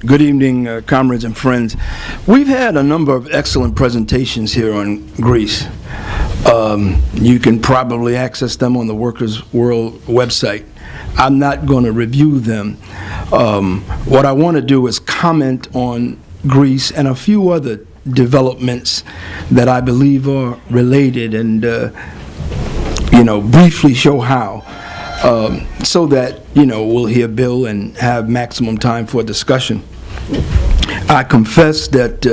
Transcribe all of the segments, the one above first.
Good evening, comrades and friends. We've had a number of excellent presentations here on Greece. You can probably access them on the Workers' World website. I'm not going to review them. What I want to do is comment on Greece and a few other developments that I believe are related and, briefly show how. So that, we'll hear Bill and have maximum time for discussion. I confess that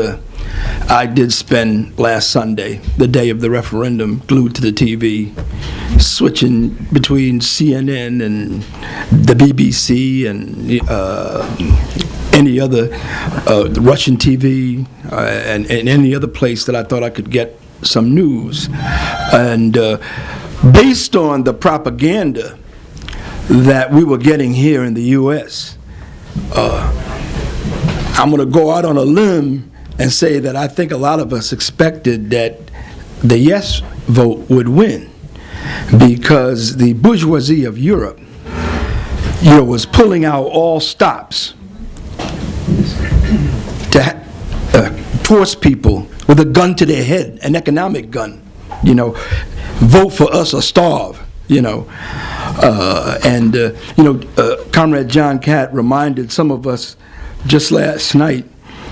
I did spend last Sunday, the day of the referendum, glued to the TV, switching between CNN and the BBC and any other Russian TV and any other place that I thought I could get some news. And based on the propaganda that we were getting here in the U.S., I'm going to go out on a limb and say that I think a lot of us expected that the yes vote would win, because the bourgeoisie of Europe, was pulling out all stops to force people with a gun to their head, an economic gun, vote for us or starve, Comrade John Catt reminded some of us just last night,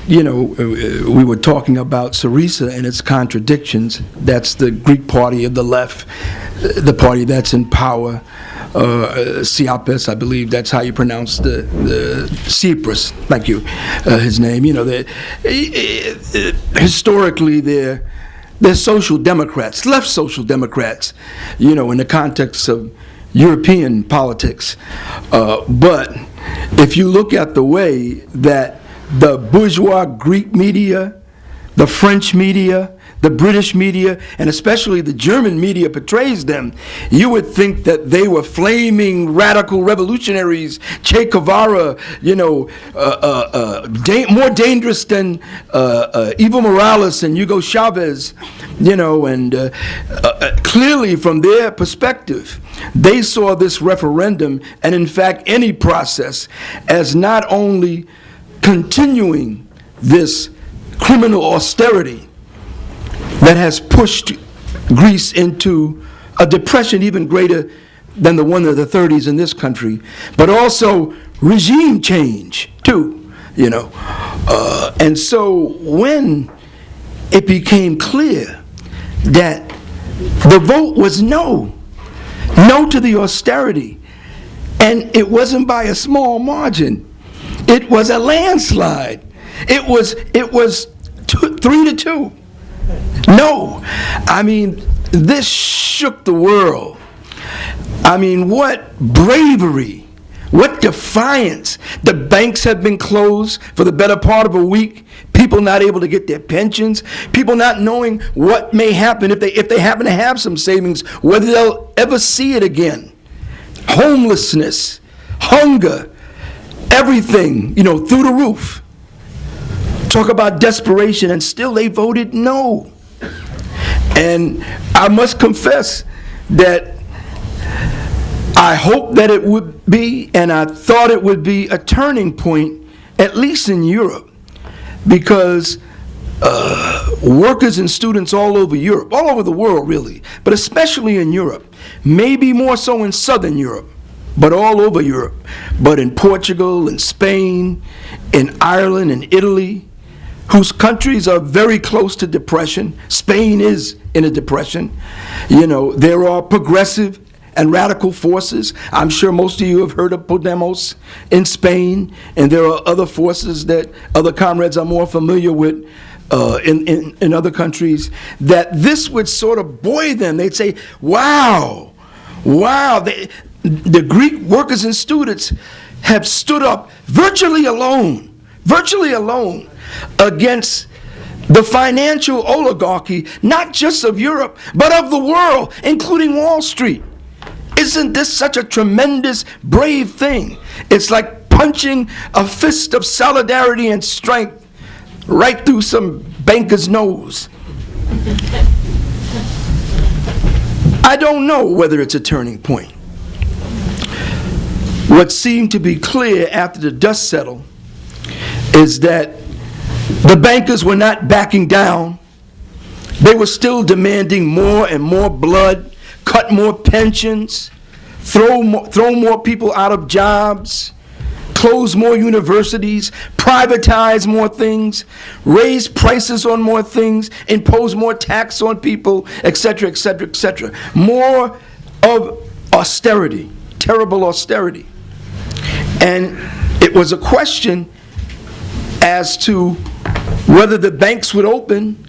we were talking about Syriza and its contradictions. That's the Greek party of the left, the party that's in power. Siapis, I believe that's how you pronounce the Cyprus, thank you, his name. Historically, they're social democrats, left social democrats, in the context of European politics. But if you look at the way that the bourgeois Greek media, the French media, the British media, and especially the German media portrays them, you would think that they were flaming radical revolutionaries, Che Guevara, more dangerous than Evo Morales and Hugo Chavez, and clearly from their perspective, they saw this referendum, and in fact any process, as not only continuing this criminal austerity that has pushed Greece into a depression even greater than the one of the 30s in this country, but also regime change too, And so when it became clear that the vote was no to the austerity, and it wasn't by a small margin, it was a landslide. It was 3-2. No, this shook the world. What bravery, what defiance. The banks have been closed for the better part of a week. People not able to get their pensions. People not knowing what may happen if they happen to have some savings, whether they'll ever see it again. Homelessness, hunger, everything, through the roof. Talk about desperation, and still they voted no. And I must confess that I hope that it would be, and I thought it would be, a turning point, at least in Europe, because workers and students all over Europe, all over the world really, but especially in Europe, maybe more so in Southern Europe, but all over Europe, but in Portugal and Spain, in Ireland and Italy, whose countries are very close to depression. Spain is in a depression. There are progressive and radical forces. I'm sure most of you have heard of Podemos in Spain, and there are other forces that other comrades are more familiar with in other countries, that this would sort of buoy them. They'd say, wow, the Greek workers and students have stood up virtually alone against the financial oligarchy, not just of Europe, but of the world, including Wall Street. Isn't this such a tremendous, brave thing? It's like punching a fist of solidarity and strength right through some banker's nose. I don't know whether it's a turning point. What seemed to be clear after the dust settled is that the bankers were not backing down. They were still demanding more and more blood, cut more pensions, throw more people out of jobs, close more universities, privatize more things, raise prices on more things, impose more tax on people, etc., etc., etc. More of austerity, terrible austerity. And it was a question as to whether the banks would open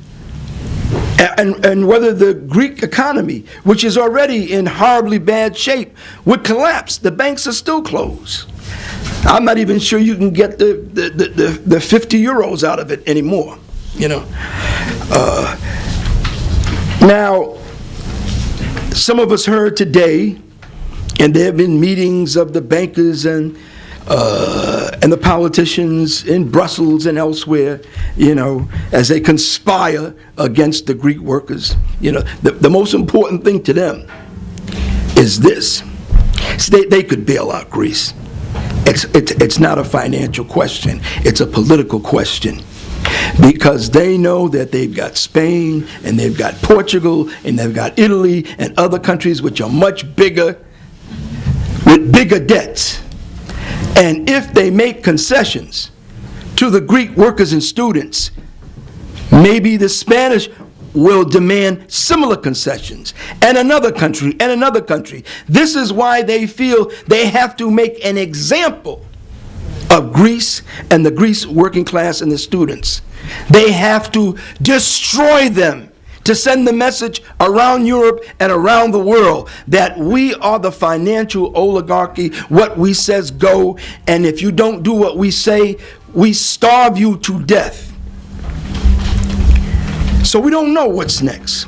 and whether the Greek economy, which is already in horribly bad shape, would collapse. The banks are still closed. I'm not even sure you can get the 50 euros out of it anymore, you know. Now, some of us heard today, and there have been meetings of the bankers and the politicians in Brussels and elsewhere, you know, as they conspire against the Greek workers. You know, the most important thing to them is this. They could bail out Greece. It's not a financial question. It's a political question. Because they know that they've got Spain, and they've got Portugal, and they've got Italy, and other countries which are much bigger, with bigger debts. And if they make concessions to the Greek workers and students, maybe the Spanish will demand similar concessions, and another country, and another country. This is why they feel they have to make an example of Greece and the Greece working class and the students. They have to destroy them to send the message around Europe and around the world that we are the financial oligarchy, what we says go, and if you don't do what we say, we starve you to death. So we don't know what's next.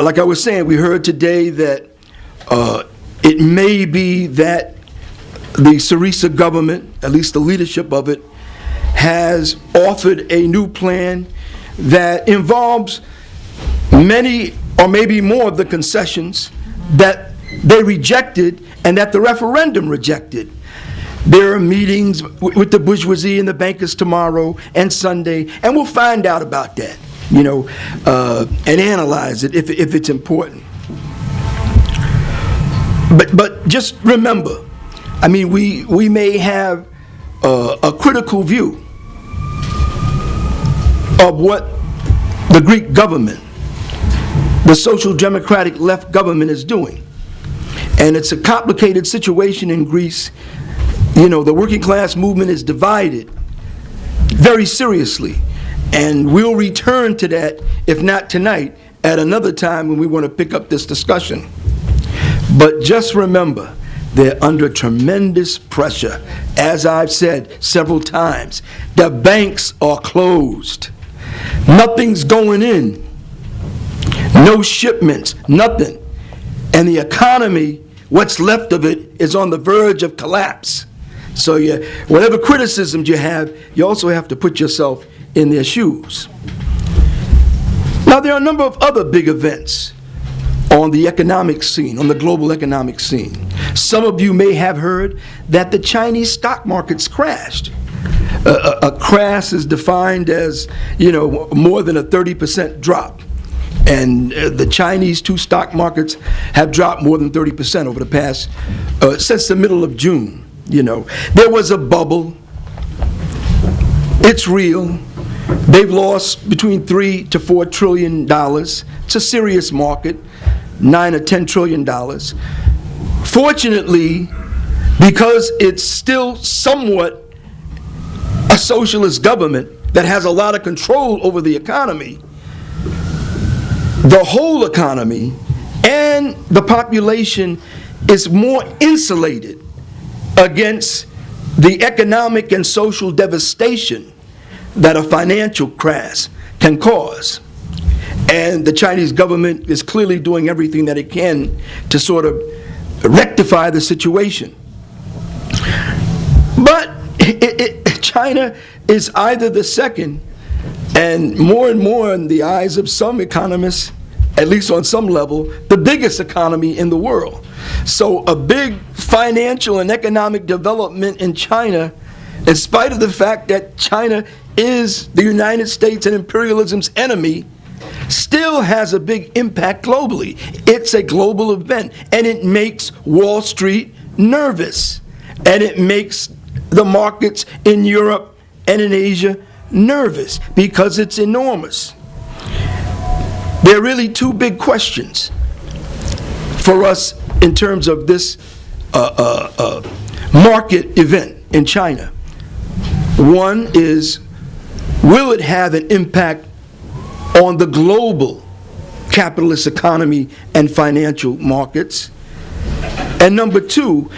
Like I was saying, we heard today that it may be that the Syriza government, at least the leadership of it, has offered a new plan that involves many or maybe more of the concessions that they rejected and that the referendum rejected. There are meetings with the bourgeoisie and the bankers tomorrow and Sunday, and we'll find out about that, you know, and analyze it if it's important. But just remember, I mean, we may have a critical view of what the Greek government, the social democratic left government, is doing. And it's a complicated situation in Greece. You know, the working class movement is divided very seriously. And we'll return to that, if not tonight, at another time when we want to pick up this discussion. But just remember, they're under tremendous pressure. As I've said several times, the banks are closed. Nothing's going in. No shipments, nothing. And the economy, what's left of it, is on the verge of collapse. So whatever criticisms you have, you also have to put yourself in their shoes. Now, there are a number of other big events on the economic scene, on the global economic scene. Some of you may have heard that the Chinese stock markets crashed. A crash is defined as, you know, more than a 30% drop. And the Chinese two stock markets have dropped more than 30% over the past, since the middle of June. You know, there was a bubble. It's real. They've lost between $3 to $4 trillion. It's a serious market, $9 or $10 trillion. Fortunately, because it's still somewhat a socialist government that has a lot of control over the economy, the whole economy and the population is more insulated against the economic and social devastation that a financial crash can cause. And the Chinese government is clearly doing everything that it can to sort of rectify the situation. But China is either the second, and more in the eyes of some economists, at least on some level, the biggest economy in the world. So a big financial and economic development in China in spite of the fact that China is the United States and imperialism's enemy, still has a big impact globally. It's a global event, and it makes Wall Street nervous, and it makes the markets in Europe and in Asia nervous because it's enormous. There are really two big questions for us in terms of this market event in China. One is, will it have an impact on the global capitalist economy and financial markets? And number two,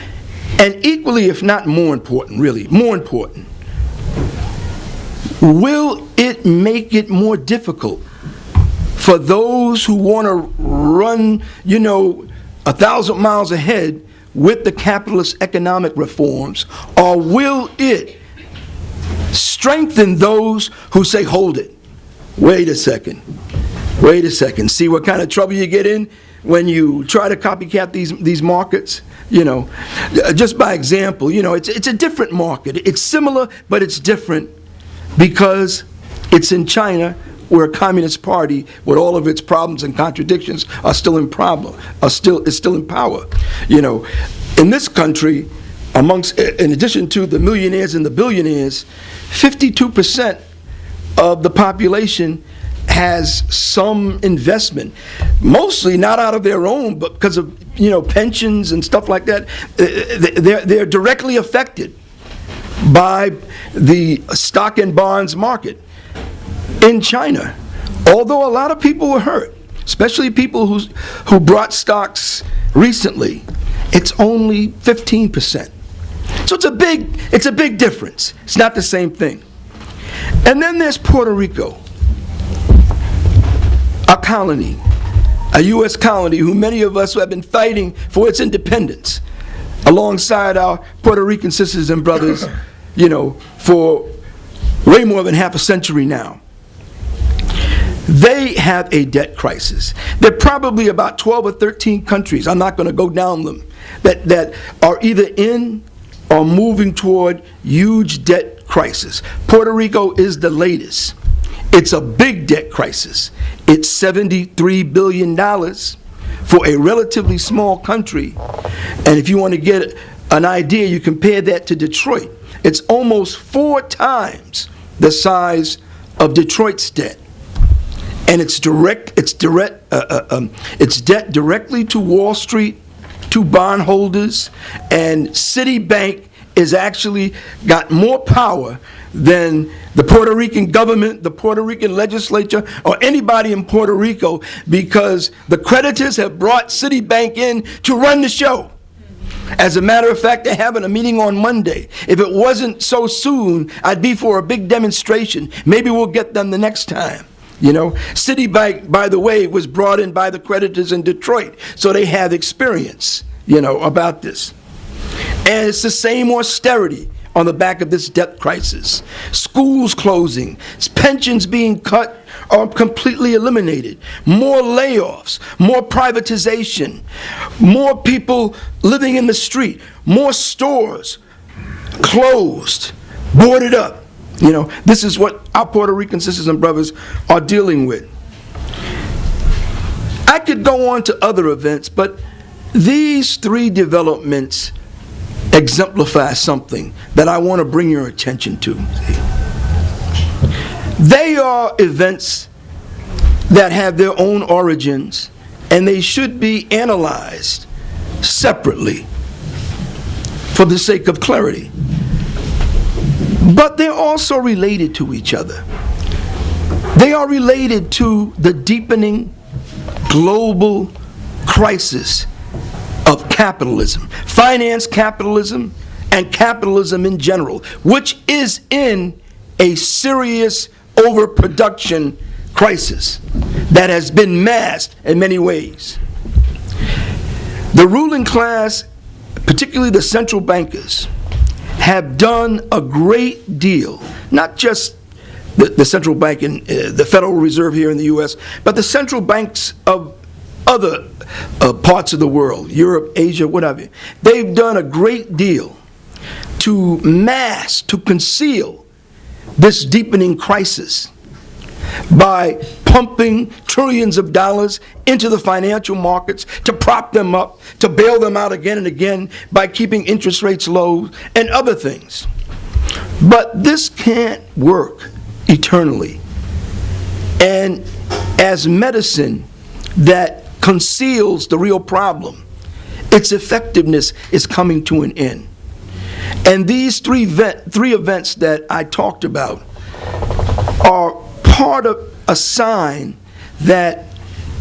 and equally if not more important, really, more important, will it make it more difficult for those who want to run, 1,000 miles ahead with the capitalist economic reforms, or will it strengthen those who say, hold it, wait a second, see what kind of trouble you get in when you try to copycat these markets? Just by example, it's a different market. It's similar, but it's different because it's in China, where a communist party, with all of its problems and contradictions, is still in power. In this country, in addition to the millionaires and the billionaires, 52% of the population has some investment, mostly not out of their own, but because of pensions and stuff like that. They're directly affected by the stock and bonds market in China. Although a lot of people were hurt, especially people who brought stocks recently, it's only 15%. So it's a big difference. It's not the same thing. And then there's Puerto Rico, a colony, a U.S. colony, who many of us have been fighting for its independence, alongside our Puerto Rican sisters and brothers, for way more than half a century now. They have a debt crisis. There are probably about 12 or 13 countries, I'm not going to go down them, that are either in or moving toward huge debt crisis. Puerto Rico is the latest. It's a big debt crisis. It's $73 billion for a relatively small country. And if you want to get an idea, you compare that to Detroit. It's almost 4 times the size of Detroit's debt. And it's debt directly to Wall Street, to bondholders, and Citibank is actually got more power than the Puerto Rican government, the Puerto Rican legislature, or anybody in Puerto Rico, because the creditors have brought Citibank in to run the show. As a matter of fact, they're having a meeting on Monday. If it wasn't so soon, I'd be for a big demonstration. Maybe we'll get them the next time. Citibank, by the way, was brought in by the creditors in Detroit, so they have experience, about this. And it's the same austerity on the back of this debt crisis. Schools closing, pensions being cut or completely eliminated, more layoffs, more privatization, more people living in the street, more stores closed, boarded up. This is what our Puerto Rican sisters and brothers are dealing with. I could go on to other events, but these 3 developments exemplify something that I want to bring your attention to. They are events that have their own origins, and they should be analyzed separately for the sake of clarity. But they're also related to each other. They are related to the deepening global crisis of capitalism, finance capitalism, and capitalism in general, which is in a serious overproduction crisis that has been masked in many ways. The ruling class, particularly the central bankers, have done a great deal, not just the central bank and the Federal Reserve here in the U.S., but the central banks of other parts of the world, Europe, Asia, whatever. They've done a great deal to mask, to conceal this deepening crisis by pumping trillions of dollars into the financial markets to prop them up, to bail them out again and again by keeping interest rates low and other things. But this can't work eternally. And as medicine that conceals the real problem, its effectiveness is coming to an end. And these three events that I talked about are part of a sign that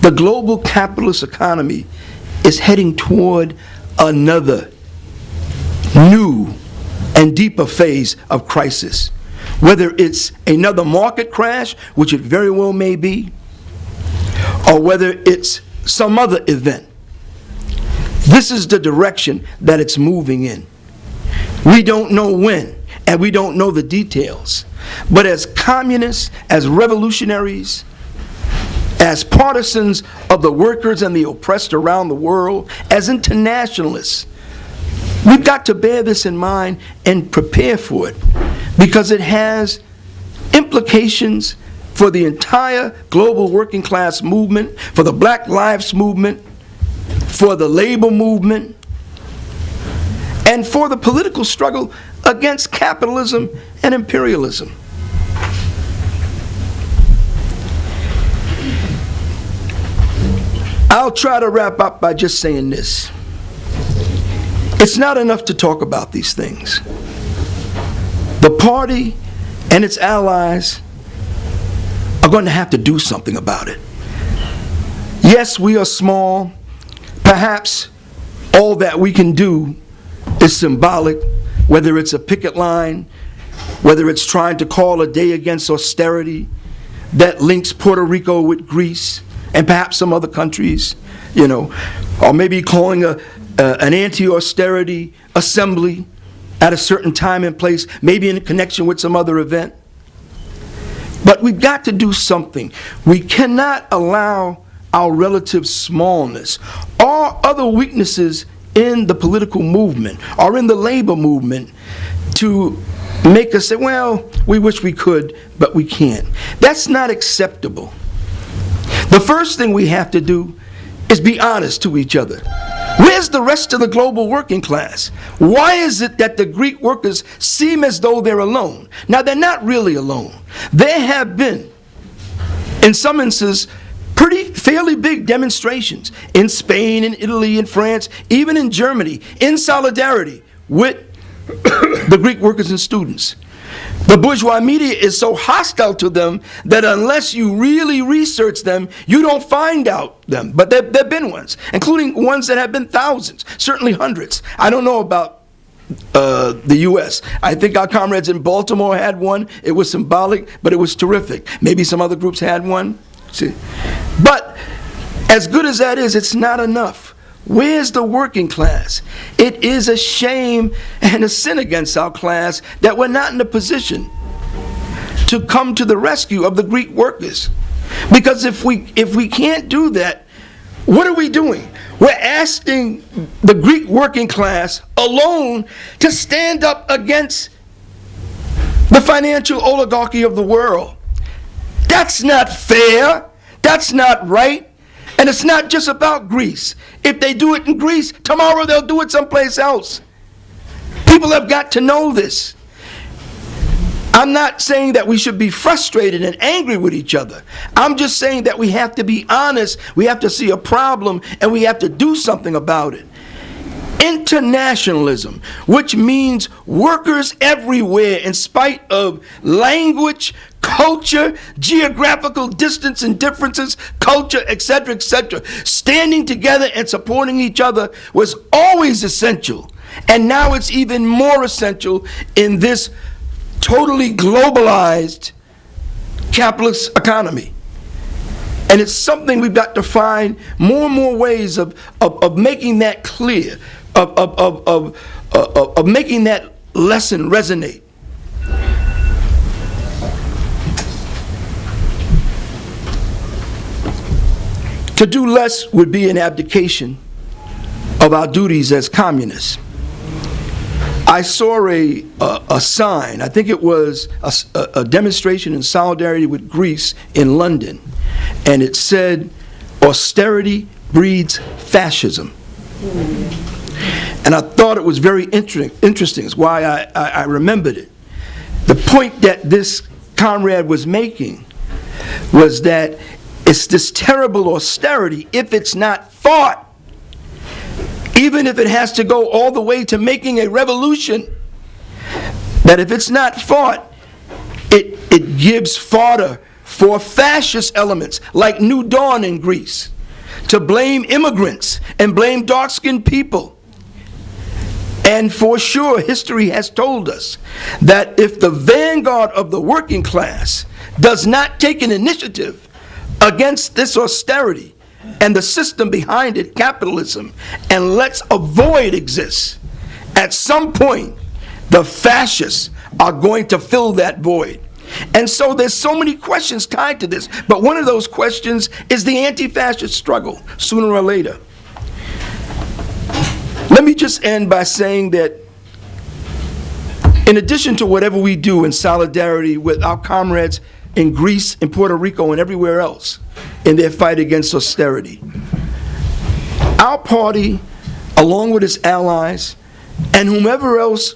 the global capitalist economy is heading toward another new and deeper phase of crisis. Whether it's another market crash, which it very well may be, or whether it's some other event. This is the direction that it's moving in. We don't know when, and we don't know the details. But as communists, as revolutionaries, as partisans of the workers and the oppressed around the world, as internationalists, we've got to bear this in mind and prepare for it, because it has implications for the entire global working class movement, for the Black Lives Movement, for the labor movement, and for the political struggle against capitalism and imperialism. I'll try to wrap up by just saying this. It's not enough to talk about these things. The party and its allies are going to have to do something about it. Yes, we are small. Perhaps all that we can do is symbolic, whether it's a picket line, whether it's trying to call a day against austerity that links Puerto Rico with Greece and perhaps some other countries, or maybe calling an anti-austerity assembly at a certain time and place, maybe in connection with some other event. But we've got to do something. We cannot allow our relative smallness or other weaknesses in the political movement or in the labor movement to make us say, well, we wish we could, but we can't. That's not acceptable. The first thing we have to do is be honest to each other. Where's the rest of the global working class? Why is it that the Greek workers seem as though they're alone? Now, they're not really alone. There have been, in some instances, fairly big demonstrations in Spain, in Italy, in France, even in Germany, in solidarity with the Greek workers and students. The bourgeois media is so hostile to them that unless you really research them, you don't find out them. But there have been ones, including ones that have been thousands, certainly hundreds. I don't know about the U.S. I think our comrades in Baltimore had one. It was symbolic, but it was terrific. Maybe some other groups had one. See? But as good as that is, it's not enough. Where's the working class? It is a shame and a sin against our class that we're not in a position to come to the rescue of the Greek workers. Because if we can't do that, what are we doing? We're asking the Greek working class alone to stand up against the financial oligarchy of the world. That's not fair. That's not right. And it's not just about Greece. If they do it in Greece, tomorrow they'll do it someplace else. People have got to know this. I'm not saying that we should be frustrated and angry with each other. I'm just saying that we have to be honest, we have to see a problem, and we have to do something about it. Internationalism, which means workers everywhere, in spite of language, culture, geographical distance and differences, culture, etc., standing together and supporting each other was always essential. And now it's even more essential in this totally globalized capitalist economy. And it's something we've got to find more and more ways of making that clear, of making that lesson resonate. To do less would be an abdication of our duties as communists. I saw a sign. I think it was a demonstration in solidarity with Greece in London, and it said, "Austerity breeds fascism." And I thought it was very interesting. That's why I remembered it. The point that this comrade was making was that it's this terrible austerity, if it's not fought, even if it has to go all the way to making a revolution, that if it's not fought, it gives fodder for fascist elements like New Dawn in Greece, to blame immigrants and blame dark-skinned people. And for sure, history has told us that if the vanguard of the working class does not take an initiative against this austerity and the system behind it, capitalism, and lets a void exist, at some point, the fascists are going to fill that void. And so there's so many questions tied to this, but one of those questions is the anti-fascist struggle, sooner or later. Let me just end by saying that in addition to whatever we do in solidarity with our comrades in Greece, in Puerto Rico, and everywhere else in their fight against austerity, our party, along with its allies, and whomever else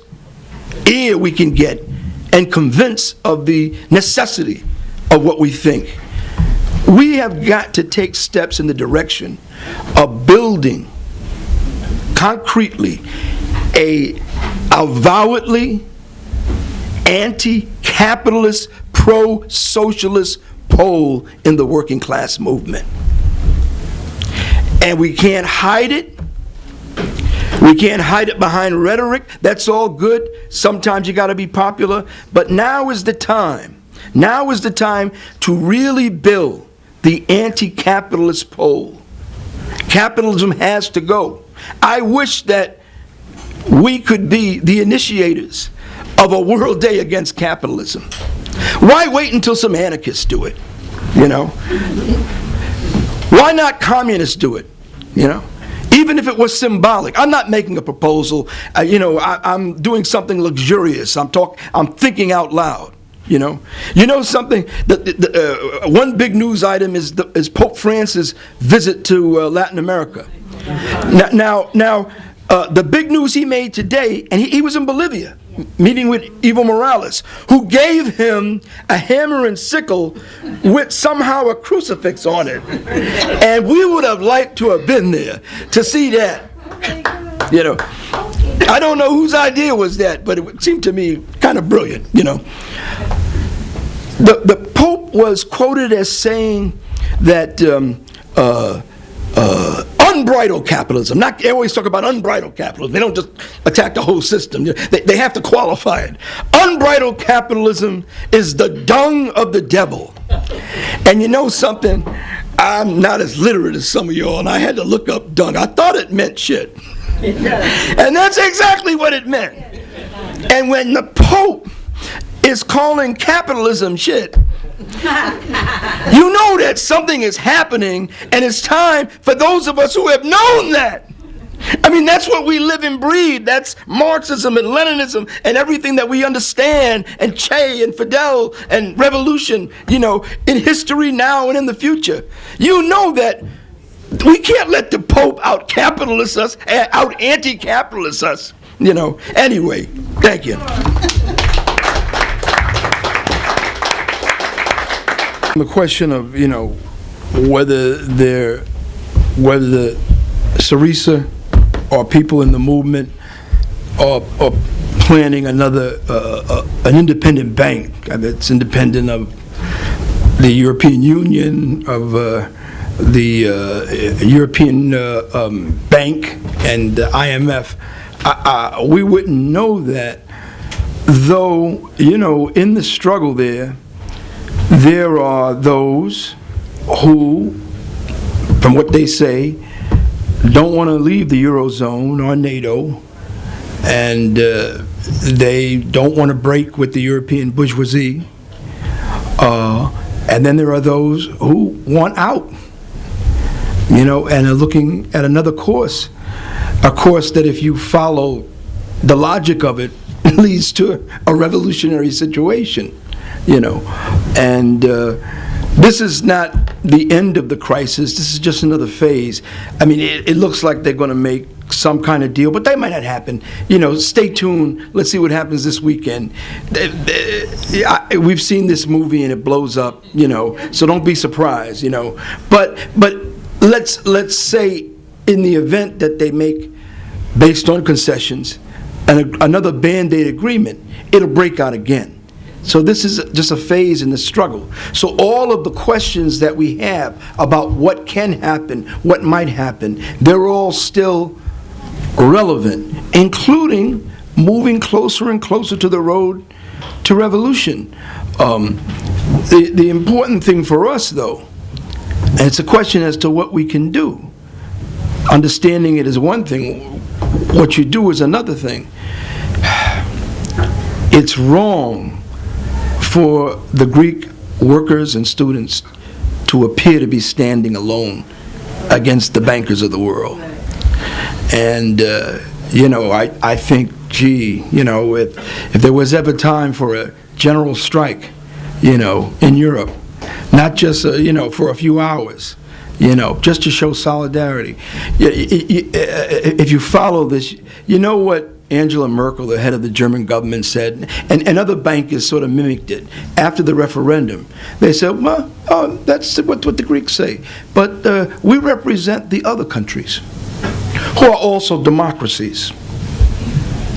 ear we can get and convince of the necessity of what we think, we have got to take steps in the direction of building concretely a avowedly anti-capitalist, pro-socialist pole in the working class movement. And we can't hide it. We can't hide it behind rhetoric. That's all good. Sometimes you got to be popular. But now is the time. Now is the time to really build the anti-capitalist pole. Capitalism has to go. I wish that we could be the initiators of a world day against capitalism. Why wait until some anarchists do it? You know? Why not communists do it? You know? Even if it was symbolic. I'm not making a proposal. I'm doing something luxurious. I'm thinking out loud. You know something. One big news item is Pope Francis' visit to Latin America. Now, the big news he made today, and he was in Bolivia, meeting with Evo Morales, who gave him a hammer and sickle with somehow a crucifix on it. And we would have liked to have been there to see that. You know, I don't know whose idea was that, but it seemed to me kind of brilliant, you know. The Pope was quoted as saying that unbridled capitalism, they always talk about unbridled capitalism. They don't just attack the whole system. They have to qualify it. Unbridled capitalism is the dung of the devil. And you know something? I'm not as literate as some of y'all, and I had to look up dung. I thought it meant shit. And that's exactly what it meant. And when the Pope is calling capitalism shit, you know that something is happening, and it's time for those of us who have known that. I mean, that's what we live and breathe. That's Marxism and Leninism and everything that we understand, and Che and Fidel and revolution, you know, in history now and in the future. You know that we can't let the Pope out-capitalist us, out-anti-capitalist us, you know. Anyway, thank you. The question of, you know, whether the Syriza or people in the movement are planning another an independent bank that's independent of the European Union, of the European Bank and the IMF. We wouldn't know that, though, you know, in the struggle there are those who, from what they say, don't want to leave the Eurozone or NATO, and they don't want to break with the European bourgeoisie. And then there are those who want out, you know, and are looking at another course, a course that if you follow the logic of it leads to a revolutionary situation, and this is not the end of the crisis. This is just another phase. I mean, it looks like they're going to make some kind of deal, but that might not happen. Stay tuned. Let's see what happens this weekend. We've seen this movie and it blows up, so don't be surprised, But let's say in the event that they make, based on concessions, and another Band-Aid agreement, it'll break out again. So this is just a phase in the struggle. So all of the questions that we have about what can happen, what might happen, they're all still relevant, including moving closer and closer to the road to revolution. The important thing for us, though, and it's a question as to what we can do. Understanding it is one thing, what you do is another thing. It's wrong for the Greek workers and students to appear to be standing alone against the bankers of the world. And, I think, if there was ever time for a general strike, in Europe, not just, for a few hours, just to show solidarity. If you follow this, what Angela Merkel, the head of the German government, said, and other bankers sort of mimicked it after the referendum. They said, well, that's what the Greeks say. But we represent the other countries who are also democracies.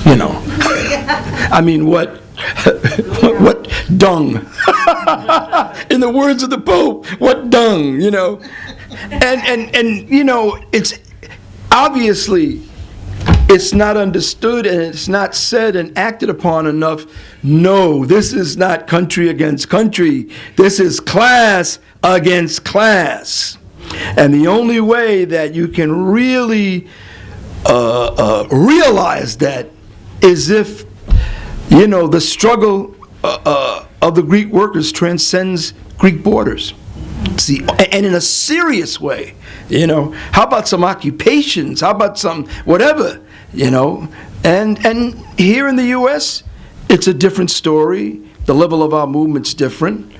I mean, what dung? In the words of the Pope, what dung, And it's obviously, it's not understood and it's not said and acted upon enough. No, this is not country against country. This is class against class. And the only way that you can really realize that is if, the struggle of the Greek workers transcends Greek borders. See, and in a serious way, how about some occupations? How about some whatever, And here in the U.S., it's a different story. The level of our movement's different.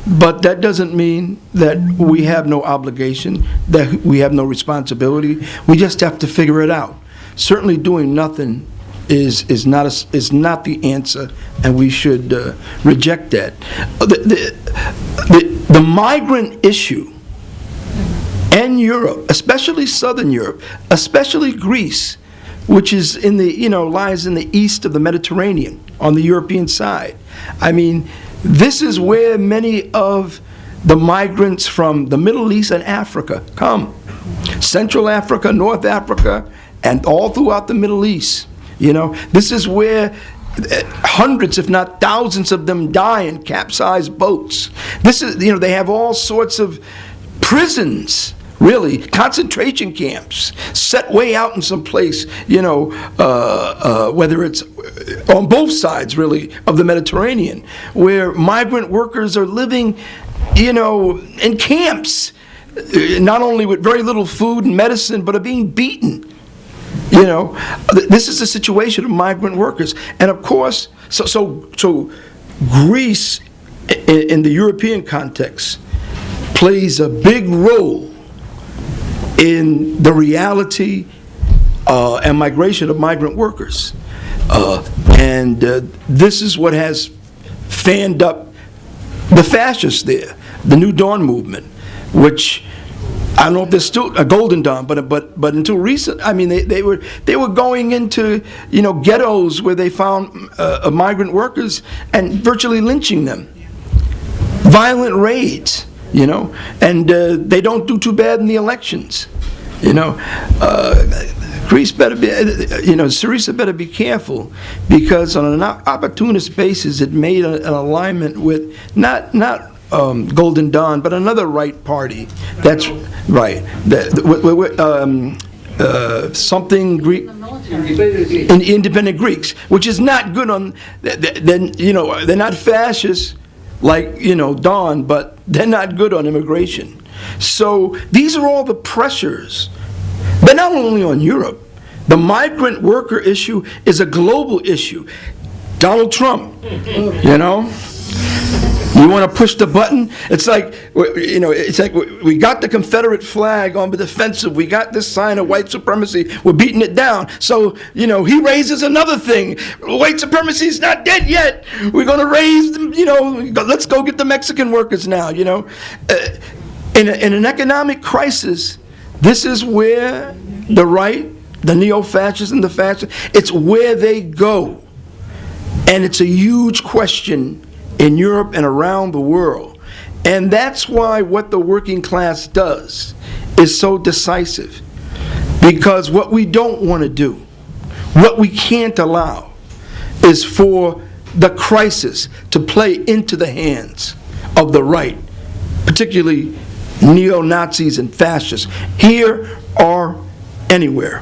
But that doesn't mean that we have no obligation, that we have no responsibility. We just have to figure it out. Certainly doing nothing is not the answer, and we should reject that. The migrant issue in Europe, especially Southern Europe, especially Greece, which is lies in the east of the Mediterranean on the European side. I mean, this is where many of the migrants from the Middle East and Africa come. Central Africa, North Africa, and all throughout the Middle East. This is where hundreds, if not thousands of them die in capsized boats. This is, they have all sorts of prisons, really, concentration camps, set way out in some place, whether it's on both sides, really, of the Mediterranean, where migrant workers are living, in camps, not only with very little food and medicine, but are being beaten. This is the situation of migrant workers. And of course, so Greece, in the European context, plays a big role in the reality and migration of migrant workers. And this is what has fanned up the fascists there, the New Dawn movement, which I don't know if there's still a Golden Dawn, but until recent, I mean, they were going into ghettos where they found migrant workers and virtually lynching them. Violent raids, and they don't do too bad in the elections. Greece better be, Syriza better be careful, because on an opportunist basis, it made an alignment with not Golden Dawn, but another right party. That's right. Something Greek, independent Greeks, which is not good on. Then they're not fascists like Dawn, but they're not good on immigration. So these are all the pressures. They're not only on Europe, The migrant worker issue is a global issue. Donald Trump, you know? You want to push the button? It's like, you know, it's like we got the Confederate flag on the defensive. We got this sign of white supremacy. We're beating it down. So, you know, he raises another thing. White supremacy is not dead yet. We're going to raise, you know, let's go get the Mexican workers now, you know. In an economic crisis, this is where the right, the neo-fascists and the fascists, it's where they go. And it's a huge question in Europe and around the world. And that's why what the working class does is so decisive. Because what we don't want to do, what we can't allow, is for the crisis to play into the hands of the right, particularly neo-Nazis and fascists, here or anywhere.